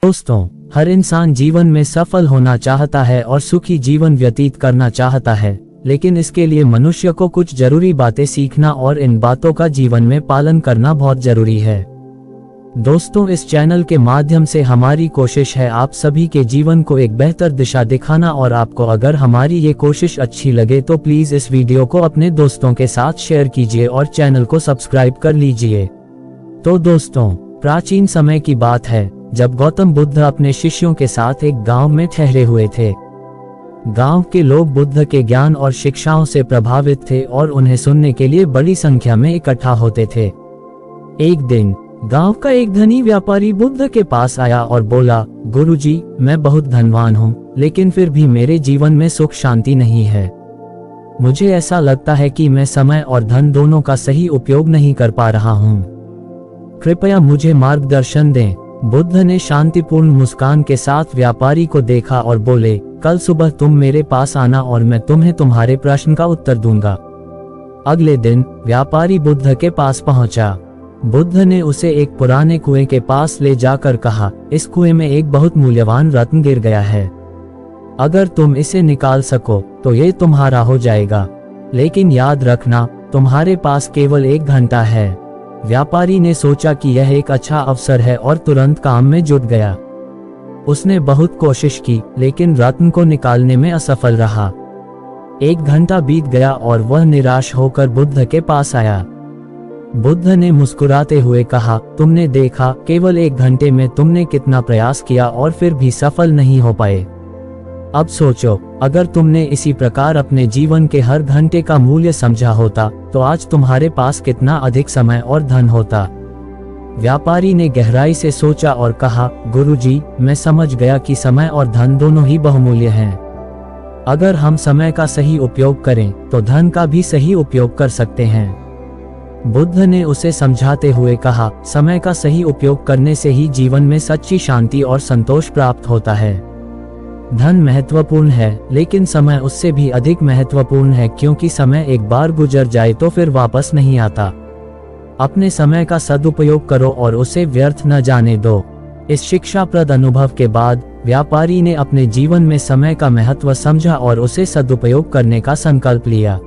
दोस्तों, हर इंसान जीवन में सफल होना चाहता है और सुखी जीवन व्यतीत करना चाहता है, लेकिन इसके लिए मनुष्य को कुछ जरूरी बातें सीखना और इन बातों का जीवन में पालन करना बहुत जरूरी है। दोस्तों, इस चैनल के माध्यम से हमारी कोशिश है आप सभी के जीवन को एक बेहतर दिशा दिखाना, और आपको अगर हमारी ये कोशिश अच्छी लगे तो प्लीज इस वीडियो को अपने दोस्तों के साथ शेयर कीजिए और चैनल को सब्सक्राइब कर लीजिए। तो दोस्तों, प्राचीन समय की बात है जब गौतम बुद्ध अपने शिष्यों के साथ एक गांव में ठहरे हुए थे। गांव के लोग बुद्ध के ज्ञान और शिक्षाओं से प्रभावित थे और उन्हें सुनने के लिए बड़ी संख्या में इकट्ठा होते थे। एक दिन गांव का एक धनी व्यापारी बुद्ध के पास आया और बोला, गुरुजी, मैं बहुत धनवान हूँ, लेकिन फिर भी मेरे जीवन में सुख शांति नहीं है। मुझे ऐसा लगता है कि मैं समय और धन दोनों का सही उपयोग नहीं कर पा रहा हूँ। कृपया मुझे मार्गदर्शन दें। बुद्ध ने शांतिपूर्ण मुस्कान के साथ व्यापारी को देखा और बोले, कल सुबह तुम मेरे पास आना और मैं तुम्हें तुम्हारे प्रश्न का उत्तर दूंगा। अगले दिन व्यापारी बुद्ध के पास पहुंचा। बुद्ध ने उसे एक पुराने कुएं के पास ले जाकर कहा, इस कुएं में एक बहुत मूल्यवान रत्न गिर गया है। अगर तुम इसे निकाल सको तो ये तुम्हारा हो जाएगा, लेकिन याद रखना तुम्हारे पास केवल 1 घंटा है। व्यापारी ने सोचा कि यह एक अच्छा अवसर है और तुरंत काम में जुट गया। उसने बहुत कोशिश की, लेकिन रत्न को निकालने में असफल रहा। 1 घंटा बीत गया और वह निराश होकर बुद्ध के पास आया। बुद्ध ने मुस्कुराते हुए कहा, तुमने देखा, केवल 1 घंटे में तुमने कितना प्रयास किया और फिर भी सफल नहीं हो पाए। अब सोचो, अगर तुमने इसी प्रकार अपने जीवन के हर घंटे का मूल्य समझा होता तो आज तुम्हारे पास कितना अधिक समय और धन होता। व्यापारी ने गहराई से सोचा और कहा, गुरुजी, मैं समझ गया कि समय और धन दोनों ही बहुमूल्य हैं। अगर हम समय का सही उपयोग करें तो धन का भी सही उपयोग कर सकते हैं। बुद्ध ने उसे समझाते हुए कहा, समय का सही उपयोग करने से ही जीवन में सच्ची शांति और संतोष प्राप्त होता है। धन महत्वपूर्ण है, लेकिन समय उससे भी अधिक महत्वपूर्ण है, क्योंकि समय एक बार गुजर जाए तो फिर वापस नहीं आता। अपने समय का सदुपयोग करो और उसे व्यर्थ न जाने दो। इस शिक्षाप्रद अनुभव के बाद व्यापारी ने अपने जीवन में समय का महत्व समझा और उसे सदुपयोग करने का संकल्प लिया।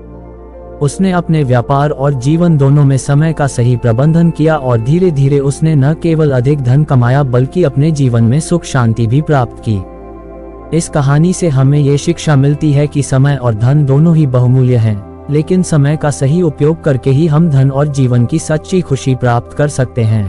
उसने अपने व्यापार और जीवन दोनों में समय का सही प्रबंधन किया और धीरे धीरे उसने न केवल अधिक धन कमाया बल्कि अपने जीवन में सुख शांति भी प्राप्त की। इस कहानी से हमें ये शिक्षा मिलती है कि समय और धन दोनों ही बहुमूल्य हैं, लेकिन समय का सही उपयोग करके ही हम धन और जीवन की सच्ची खुशी प्राप्त कर सकते हैं।